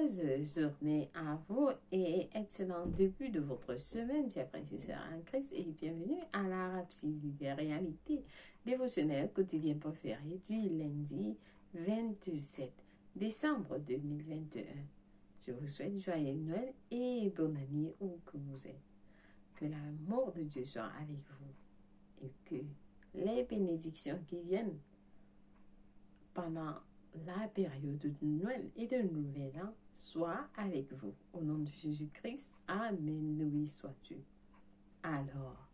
heureuse journée à vous et excellent début de votre semaine, chers frères et sœurs en Christ, et bienvenue à la Rhapsodie des réalités dévotionnelles quotidien préféré du lundi 27 décembre 2021. Je vous souhaite joyeux Noël et bonne année où que vous êtes. Que l'amour de Dieu soit avec vous et que les bénédictions qui viennent pendant la période de Noël et de Nouvel An soit avec vous. Au nom de Jésus-Christ, Amen, loué soit Dieu. Alors,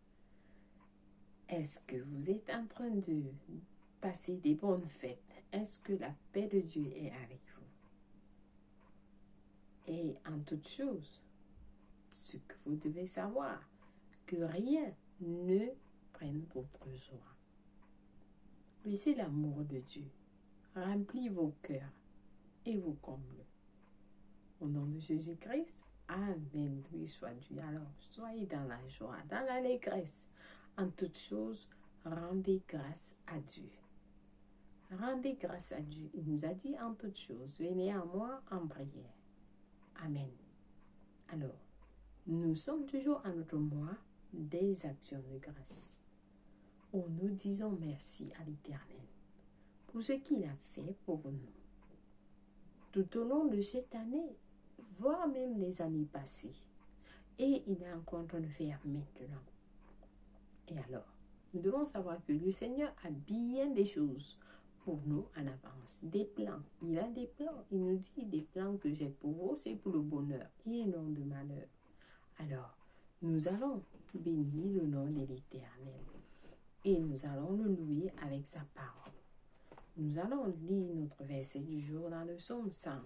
est-ce que vous êtes en train de passer des bonnes fêtes? Est-ce que la paix de Dieu est avec vous? Et en toute chose, ce que vous devez savoir, que rien ne prenne votre joie. Laissez l'amour de Dieu remplir vos cœurs et vous comble. Au nom de Jésus-Christ, Amen, loué soit Dieu. Alors, soyez dans la joie, dans l'allégresse. En toutes choses, rendez grâce à Dieu. Rendez grâce à Dieu. Il nous a dit en toutes choses, venez à moi en prière. Amen. Alors, nous sommes toujours en notre mois des actions de grâce, où nous disons merci à l'Éternel pour ce qu'il a fait pour nous. Tout au long de cette année, voire même les années passées, et il est encore en train de faire maintenant. Et alors, nous devons savoir que le Seigneur a bien des choses pour nous en avance, des plans. Il a des plans. Il nous dit des plans que j'ai pour vous, c'est pour le bonheur et non de malheur. Alors, nous allons bénir le nom de l'Éternel et nous allons le louer avec sa parole. Nous allons lire notre verset du jour dans le psaume 100.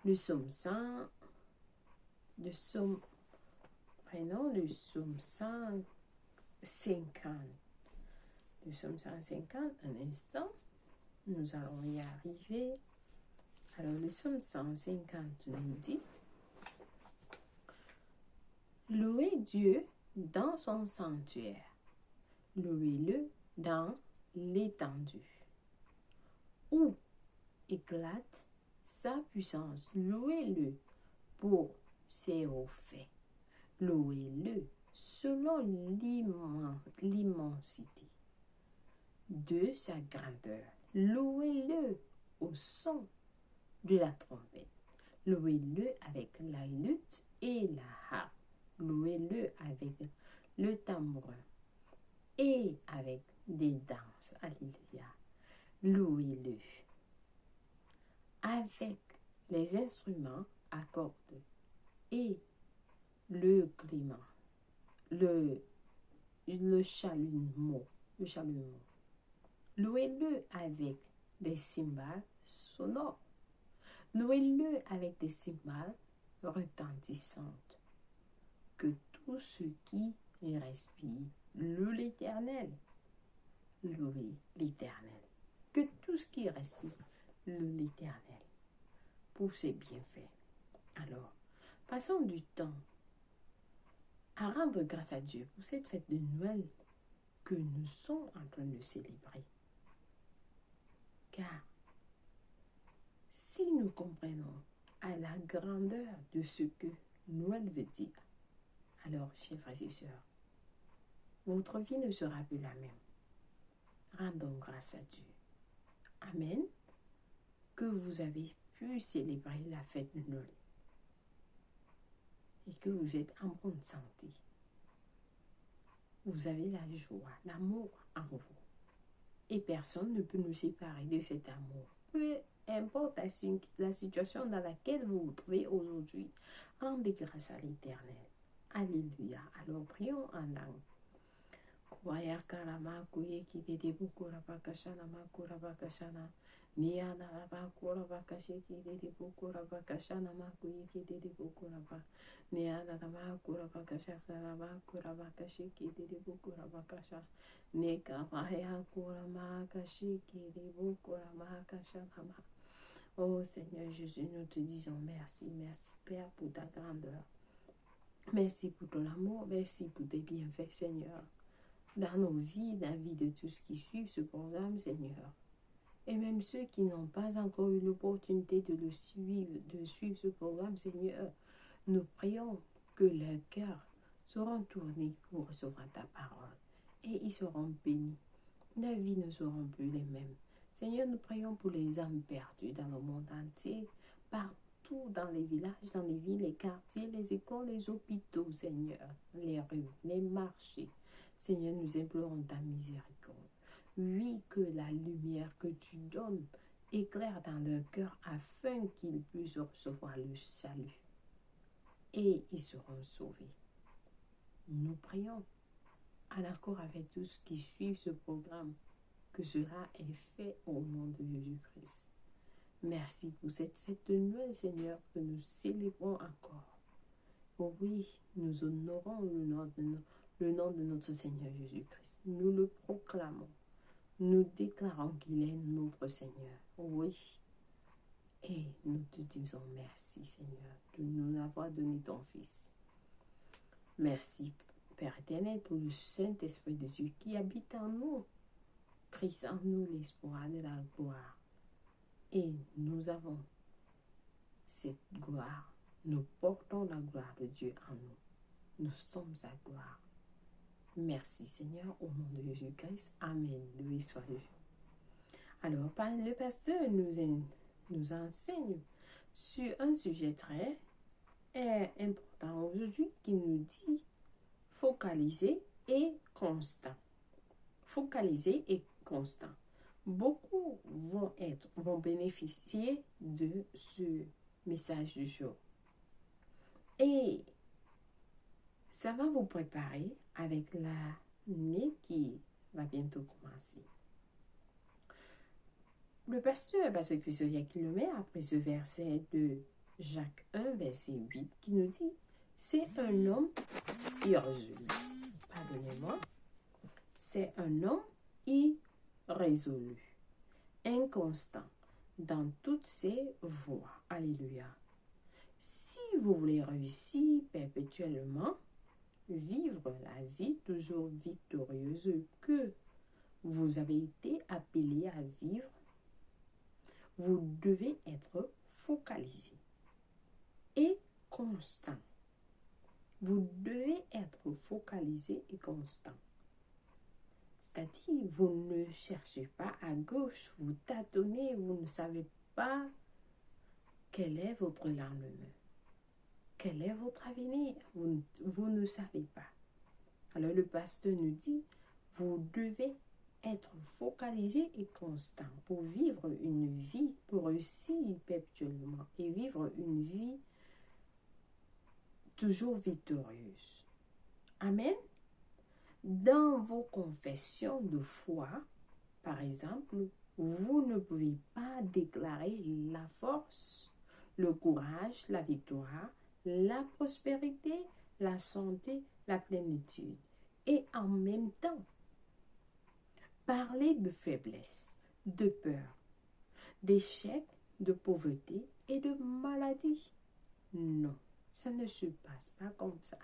Le psaume 100, le psaume 150. Le psaume 150, un instant, nous allons y arriver. Alors, le psaume 150 nous dit: louez Dieu dans son sanctuaire, louez-le dans l'étendue, où éclate sa puissance, louez-le pour ses hauts faits, louez-le selon l'immensité de sa grandeur, louez-le au son de la trompette, louez-le avec la lutte et la harpe, louez-le avec le tambourin et avec des danses, alléluia, louez-le avec les instruments à cordes et le clément, le chalumeau, louez-le avec des cymbales sonores, louez-le avec des cymbales retentissantes, que tout ce qui respire loue l'Éternel, louez l'Éternel, que tout ce qui respire loue l'Éternel pour ses bienfaits. Alors, passons du temps à rendre grâce à Dieu pour cette fête de Noël que nous sommes en train de célébrer. Car si nous comprenons à la grandeur de ce que Noël veut dire, alors, chers frères et sœurs, votre vie ne sera plus la même. Rendons grâce à Dieu. Amen. Que vous avez pu célébrer la fête de Noël et que vous êtes en bonne santé. Vous avez la joie, l'amour en vous. Et personne ne peut nous séparer de cet amour. Peu importe la situation dans laquelle vous vous trouvez aujourd'hui, rendez grâce à l'Éternel. Alléluia. Alors prions en langue. Kuaya karama kuye kidede bukura bakashana makura bakashana. Nia naraba kura bakashi kidede bukura bakashana makuye kidede bukura ba. Nia naraba kura bakashana makura bakashi kidede bukura bakasha. Neka vaya kura makashi kidede bukura makashana ma. Oh Seigneur Jésus, nous te disons merci, merci Père pour ta grandeur. Merci pour ton amour, merci pour tes bienfaits, Seigneur, dans nos vies, dans la vie de tous qui suivent ce programme, Seigneur. Et même ceux qui n'ont pas encore eu l'opportunité de suivre ce programme, Seigneur, nous prions que leur cœur seront tournés pour recevoir ta parole et ils seront bénis. Leurs vies ne seront plus les mêmes. Seigneur, nous prions pour les âmes perdues dans le monde entier, partout dans les villages, dans les villes, les quartiers, les écoles, les hôpitaux, Seigneur, les rues, les marchés. Seigneur, nous implorons ta miséricorde. Oui, que la lumière que tu donnes éclaire dans leur cœur afin qu'ils puissent recevoir le salut. Et ils seront sauvés. Nous prions en accord avec tous qui suivent ce programme, que cela est fait au nom de Jésus-Christ. Merci pour cette fête de Noël, Seigneur, que nous célébrons encore. Oh oui, nous honorons le nom de notre Seigneur Jésus-Christ. Nous le proclamons. Nous déclarons qu'il est notre Seigneur. Oui. Et nous te disons merci, Seigneur, de nous avoir donné ton Fils. Merci, Père éternel, pour le Saint-Esprit de Dieu qui habite en nous. Christ en nous l'espoir de la gloire. Et nous avons cette gloire. Nous portons la gloire de Dieu en nous. Nous sommes sa gloire. Merci Seigneur, au nom de Jésus-Christ. Amen. Loué soit Dieu. Alors, le pasteur nous enseigne sur un sujet très important aujourd'hui qui nous dit focaliser et constant. Focaliser et constant. Beaucoup vont bénéficier de ce message du jour. Et ça va vous préparer avec l'année qui va bientôt commencer. Le pasteur Basse-Cuisseria qui le met après ce verset de Jacques 1, verset 8, qui nous dit « C'est un homme irrésolu. » Pardonnez-moi. C'est un homme irrésolu, inconstant dans toutes ses voies. Alléluia. Si vous voulez réussir perpétuellement, vivre la vie toujours victorieuse que vous avez été appelé à vivre, vous devez être focalisé et constant. Vous devez être focalisé et constant. C'est-à-dire, vous ne cherchez pas à gauche, vous tâtonnez, vous ne savez pas quel est votre lendemain, quel est votre avenir, vous ne savez pas. Alors le pasteur nous dit, vous devez être focalisé et constant pour vivre une vie, pour réussir perpétuellement et vivre une vie toujours victorieuse. Amen. Dans vos confessions de foi, par exemple, vous ne pouvez pas déclarer la force, le courage, la victoire, la prospérité, la santé, la plénitude. Et en même temps, parler de faiblesse, de peur, d'échec, de pauvreté et de maladie. Non, ça ne se passe pas comme ça.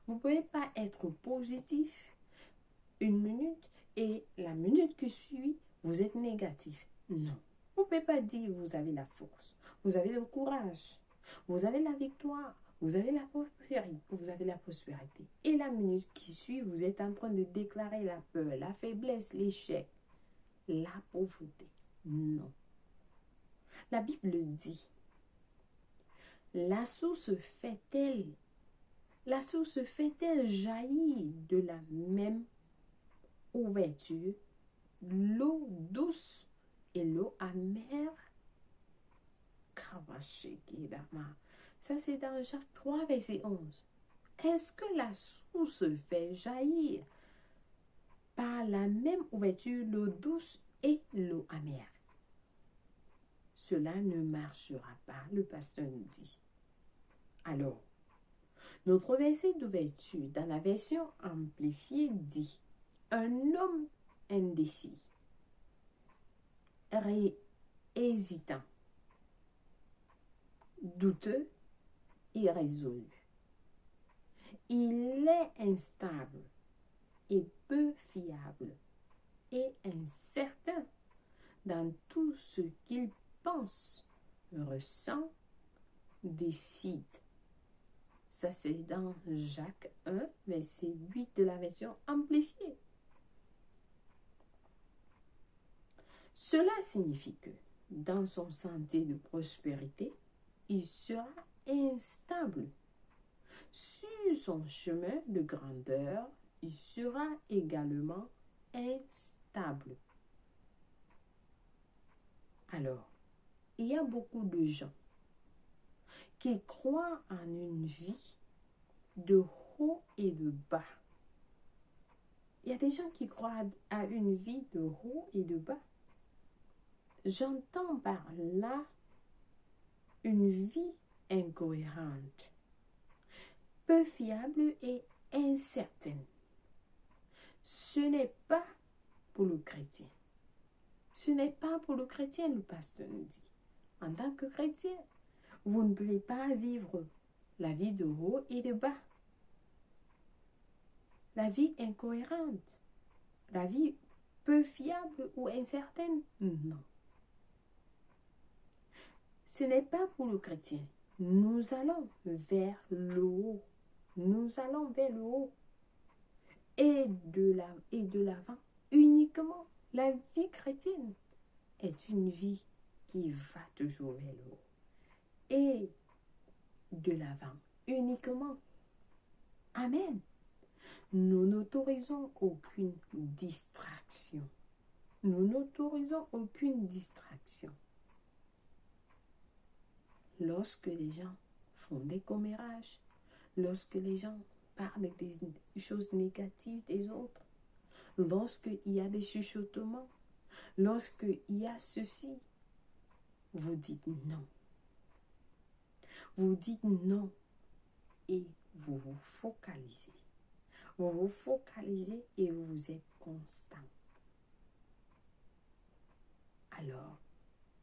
Vous ne pouvez pas être positif une minute et la minute qui suit, vous êtes négatif. Non, vous ne pouvez pas dire vous avez la force, vous avez le courage, vous avez la victoire, vous avez la prospérité. Et la minute qui suit, vous êtes en train de déclarer la peur, la faiblesse, l'échec, la pauvreté. Non. La Bible dit, la source fait-elle jaillir de la même ouverture, l'eau douce et l'eau amère? Ça, c'est dans Jacques 3, verset 11. Est-ce que la source fait jaillir par la même ouverture l'eau douce et l'eau amère? Cela ne marchera pas, le pasteur nous dit. Alors, notre verset d'ouverture dans la version amplifiée dit « Un homme indécis, hésitant, douteux, irrésolu. Il est instable et peu fiable et incertain dans tout ce qu'il pense, ressent, décide. Ça, c'est dans Jacques 1, verset 8 de la version amplifiée. Cela signifie que dans son sentier de prospérité, il sera instable. Sur son chemin de grandeur, il sera également instable. Alors, il y a beaucoup de gens qui croient en une vie de haut et de bas. Il y a des gens qui croient à une vie de haut et de bas. J'entends par là une vie incohérente, peu fiable et incertaine. Ce n'est pas pour le chrétien. Ce n'est pas pour le chrétien, le pasteur nous dit. En tant que chrétien, vous ne pouvez pas vivre la vie de haut et de bas. La vie incohérente. La vie peu fiable ou incertaine. Non. Ce n'est pas pour le chrétien. Nous allons vers le haut. Nous allons vers le haut. Et de l'avant uniquement. La vie chrétienne est une vie qui va toujours vers le haut. Et de l'avant uniquement. Amen. Nous n'autorisons aucune distraction. Nous n'autorisons aucune distraction. Lorsque les gens font des commérages, lorsque les gens parlent des choses négatives des autres, lorsqu'il y a des chuchotements, lorsqu'il y a ceci, vous dites non. Vous dites non et vous vous focalisez. Vous vous focalisez et vous êtes constant. Alors,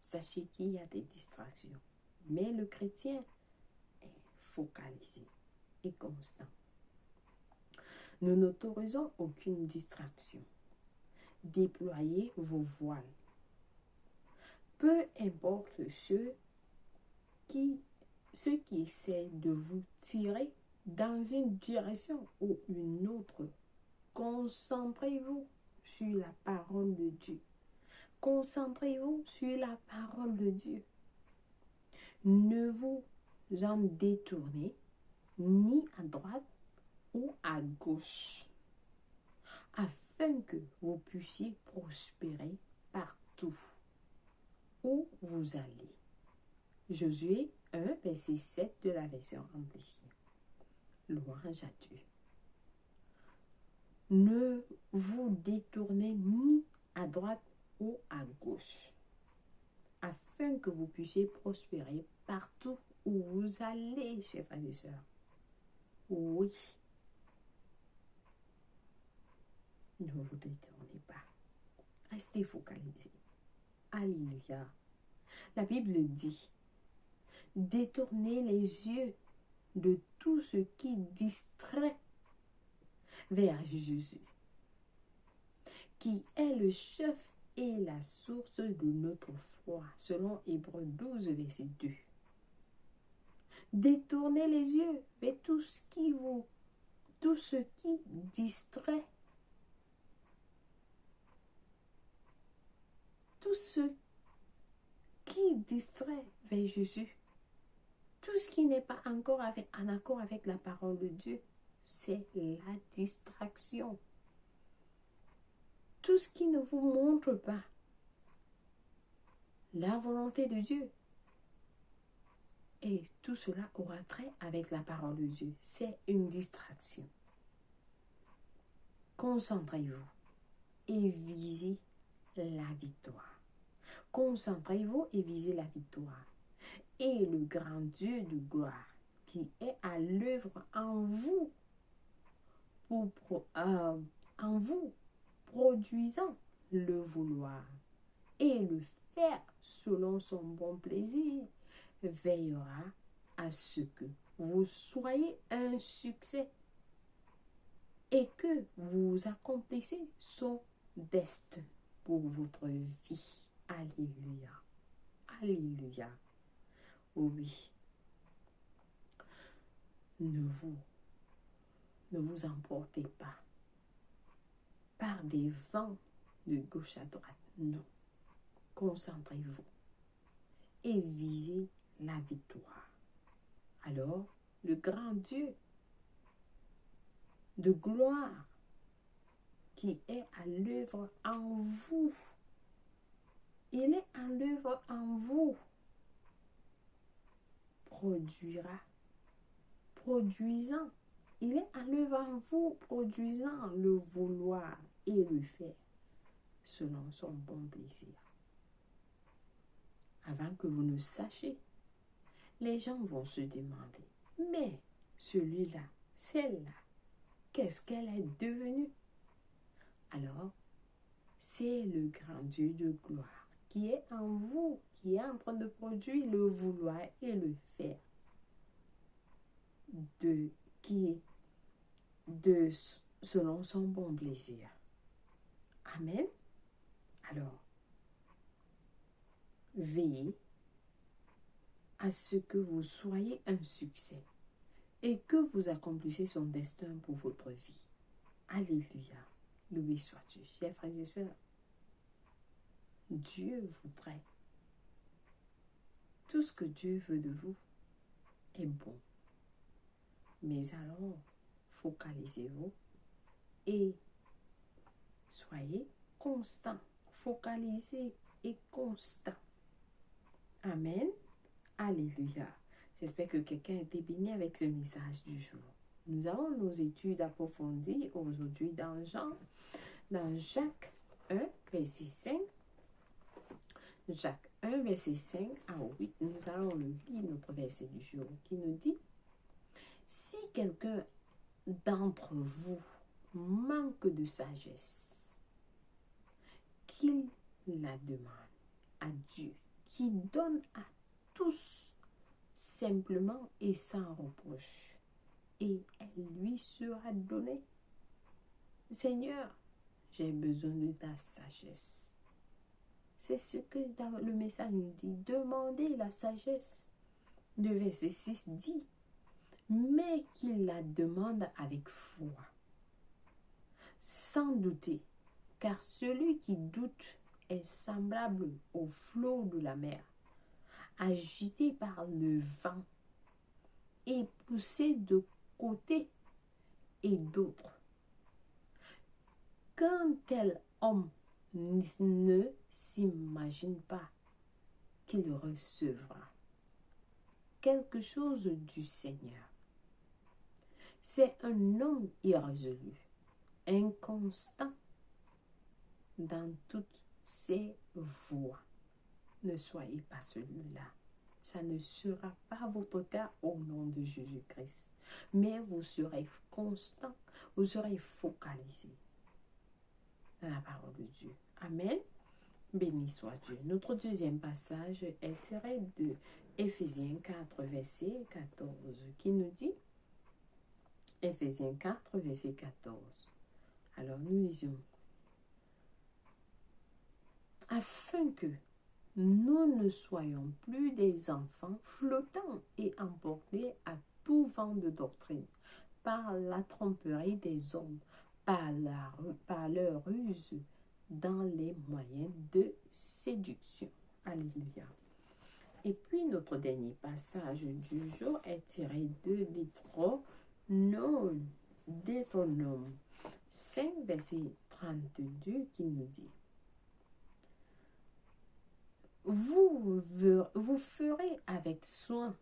sachez qu'il y a des distractions. Mais le chrétien est focalisé et constant. Nous n'autorisons aucune distraction. Déployez vos voiles. Peu importe ceux qui essaient de vous tirer dans une direction ou une autre, concentrez-vous sur la parole de Dieu. Concentrez-vous sur la parole de Dieu. Ne vous en détournez ni à droite ou à gauche, afin que vous puissiez prospérer partout où vous allez. Josué 1, verset 7 de la version amplifiée. Louange à Dieu. Ne vous détournez ni à droite ou à gauche, afin que vous puissiez prospérer partout où vous allez, chers frères et sœurs. Oui. Ne vous détournez pas. Restez focalisés. Alléluia. La Bible dit, détournez les yeux de tout ce qui distrait vers Jésus, qui est le chef et la source de notre foi, selon Hébreux 12, verset 2. Détournez les yeux vers tout ce qui distrait, tout ce qui distrait vers Jésus. Tout ce qui n'est pas encore en accord avec la parole de Dieu, c'est la distraction. Tout ce qui ne vous montre pas la volonté de Dieu, et tout cela aura trait avec la parole de Dieu, c'est une distraction. Concentrez-vous et visez la victoire. Concentrez-vous et visez la victoire. Et le grand Dieu de gloire qui est à l'œuvre en vous, produisant le vouloir et le faire selon son bon plaisir, veillera à ce que vous soyez un succès et que vous accomplissez son destin pour votre vie. Alléluia. Alléluia. Oui. Ne vous emportez pas par des vents de gauche à droite. Non. Concentrez-vous et visez la victoire. Alors, le grand Dieu de gloire qui est à l'œuvre en vous, il est à l'œuvre en vous, produisant, il est à l'œuvre en vous, produisant le vouloir et le faire selon son bon plaisir. Avant que vous ne sachiez, les gens vont se demander, mais celui-là, celle-là, qu'est-ce qu'elle est devenue? Alors, c'est le grand Dieu de gloire qui est en vous, qui est en train de produire le vouloir et le faire selon son bon plaisir. Amen. Alors, veillez à ce que vous soyez un succès et que vous accomplissez son destin pour votre vie. Alléluia. Loué sois-tu. Chers frères et sœurs, Dieu voudrait. Tout ce que Dieu veut de vous est bon. Mais alors, focalisez-vous et soyez constant. Focalisez et constant. Amen. Alléluia. J'espère que quelqu'un a été béni avec ce message du jour. Nous avons nos études approfondies aujourd'hui dans Jacques 1, verset 5. Jacques 1, verset 5 à 8. Nous allons lire notre verset du jour qui nous dit: si quelqu'un d'entre vous manque de sagesse, qu'il la demande à Dieu, qui donne à tous simplement et sans reproche, et elle lui sera donnée. Seigneur, j'ai besoin de ta sagesse. C'est ce que le message nous dit. Demandez la sagesse. Le verset 6 dit: mais qu'il la demande avec foi, sans douter, car celui qui doute est semblable au flot de la mer, agité par le vent et poussé de côté et d'autre. Qu'un tel homme ne s'imagine pas qu'il recevra quelque chose du Seigneur. C'est un homme irrésolu, inconstant dans toutes ses voies. Ne soyez pas celui-là. Ça ne sera pas votre cas au nom de Jésus-Christ. Mais vous serez constant, vous serez focalisé dans la parole de Dieu. Amen. Béni soit Dieu. Notre deuxième passage est tiré de Éphésiens 4, verset 14, qui nous dit, Éphésiens 4, verset 14. Alors nous lisons: afin que nous ne soyons plus des enfants flottants et emportés à tout vent de doctrine, par la tromperie des hommes, par leur ruse dans les moyens de séduction. Alléluia. Et puis notre dernier passage du jour est tiré de Deutéronome 5, verset 32, qui nous dit: vous ferez avec soin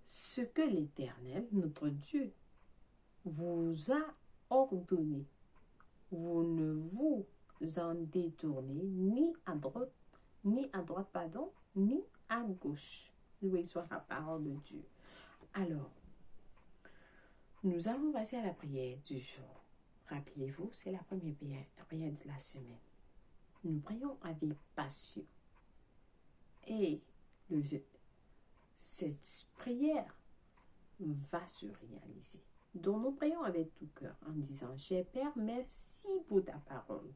ce que l'Éternel, notre Dieu, vous a ordonné. Vous ne vous en détournez ni à droite, ni à gauche. Loué soit la parole de Dieu. Alors, nous allons passer à la prière du jour. Rappelez-vous, c'est la première prière de la semaine. Nous prions avec passion. Et cette prière va se réaliser. Donc nous prions avec tout cœur en disant: cher Père, merci pour ta parole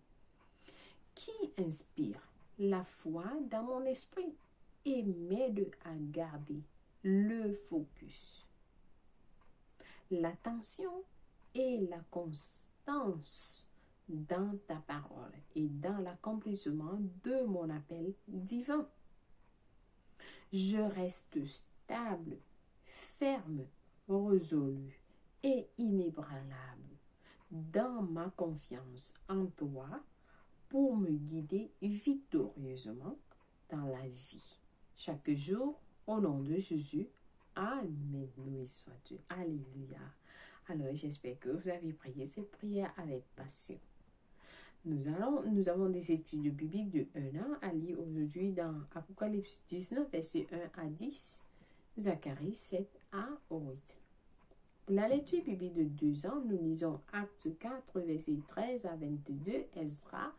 qui inspire la foi dans mon esprit et m'aide à garder le focus, l'attention et la constance dans ta parole et dans l'accomplissement de mon appel divin. Je reste stable, ferme, résolu et inébranlable dans ma confiance en toi pour me guider victorieusement dans la vie. Chaque jour, au nom de Jésus, Amen. Loué soit Dieu. Alléluia. Alors, j'espère que vous avez prié cette prière avec passion. Nous avons des études bibliques de 1 an à lire aujourd'hui dans Apocalypse 19, versets 1 à 10, Zacharie 7 à 8. Pour la lecture biblique de 2 ans, nous lisons Acte 4, versets 13 à 22, Esdras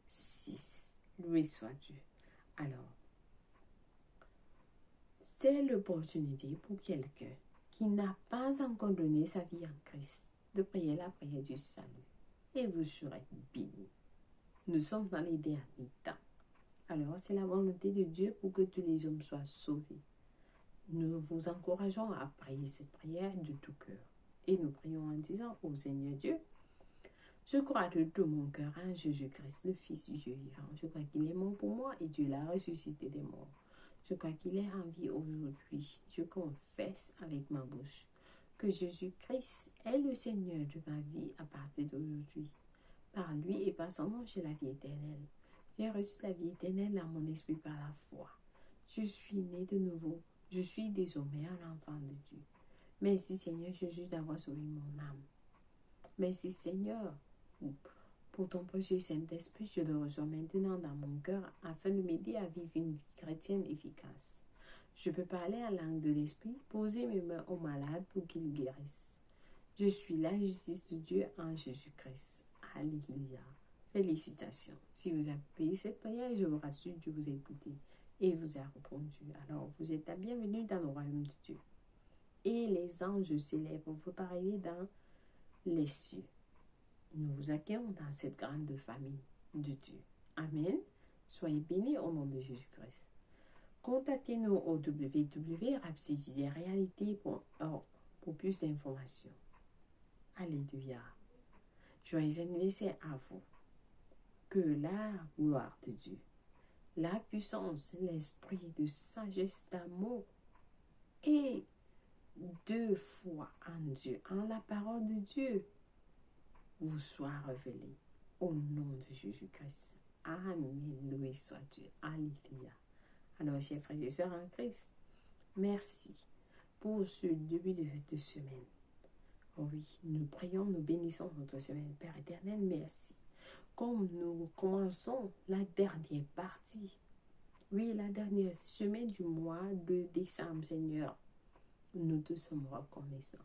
6. Loué soit Dieu. Alors, c'est l'opportunité pour quelqu'un qui n'a pas encore donné sa vie en Christ de prier la prière du salut et vous serez bénis. Nous sommes dans les derniers temps. Alors, c'est la volonté de Dieu pour que tous les hommes soient sauvés. Nous vous encourageons à prier cette prière de tout cœur. Et nous prions en disant au Seigneur Dieu, je crois de tout mon cœur en Jésus-Christ, le Fils du Dieu vivant. Je crois qu'il est mort pour moi et Dieu l'a ressuscité des morts. Je crois qu'il est en vie aujourd'hui. Je confesse avec ma bouche que Jésus-Christ est le Seigneur de ma vie à partir d'aujourd'hui. Par lui et par son nom, j'ai la vie éternelle. J'ai reçu la vie éternelle dans mon esprit par la foi. Je suis né de nouveau. Je suis désormais un enfant de Dieu. Merci Seigneur Jésus d'avoir sauvé mon âme. Merci Seigneur pour ton précieux Saint-Esprit. Je le reçois maintenant dans mon cœur afin de m'aider à vivre une vie chrétienne efficace. Je peux parler en langue de l'Esprit, poser mes mains aux malades pour qu'ils guérissent. Je suis la justice de Dieu en Jésus-Christ. Alléluia. Félicitations. Si vous avez payé cette prière, je vous rassure, Dieu vous a écouté et vous a répondu. Alors, vous êtes la bienvenue dans le royaume de Dieu. Et les anges célèbres vont arriver dans les cieux. Nous vous accueillons dans cette grande famille de Dieu. Amen. Soyez bénis au nom de Jésus-Christ. Contactez-nous au www.rapsidiréalité.org pour plus d'informations. Alléluia. Joyeux anniversaire à vous. Que la gloire de Dieu, la puissance, l'esprit de sagesse, d'amour et de foi en Dieu, en la parole de Dieu, vous soit révélé au nom de Jésus-Christ. Amen. Loué soit Dieu. Alléluia. Alors, chers frères et sœurs en Christ, merci pour ce début de semaine. Oh oui, nous prions, nous bénissons notre semaine. Père éternel, merci. Comme nous commençons la dernière partie, oui, la dernière semaine du mois de décembre, Seigneur, nous te sommes reconnaissants.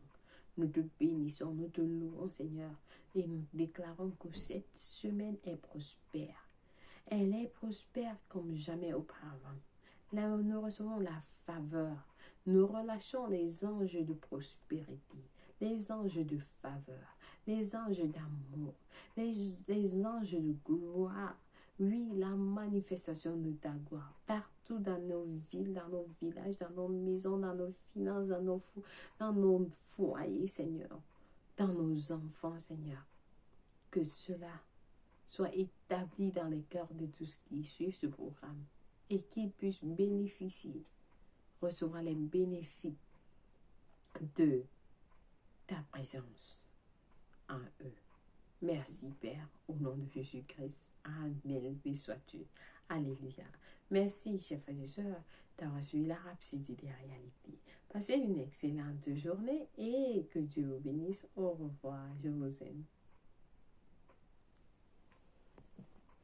Nous te bénissons, nous te louons, Seigneur, et nous déclarons que cette semaine est prospère. Elle est prospère comme jamais auparavant. Là où nous recevons la faveur, nous relâchons les anges de prospérité, les anges de faveur, les anges d'amour, les anges de gloire. Oui, la manifestation de ta gloire partout dans nos villes, dans nos villages, dans nos maisons, dans nos finances, dans nos foyers, Seigneur, dans nos enfants, Seigneur. Que cela soit établi dans les cœurs de tous qui suivent ce programme et qu'ils puissent bénéficier, recevoir les bénéfices de ta présence en eux. Merci Père, au nom de Jésus-Christ. Amen. Béni sois-tu. Alléluia. Merci, chers frères et sœurs, d'avoir suivi la Rhapsodie des réalités. Passez une excellente journée et que Dieu vous bénisse. Au revoir. Je vous aime.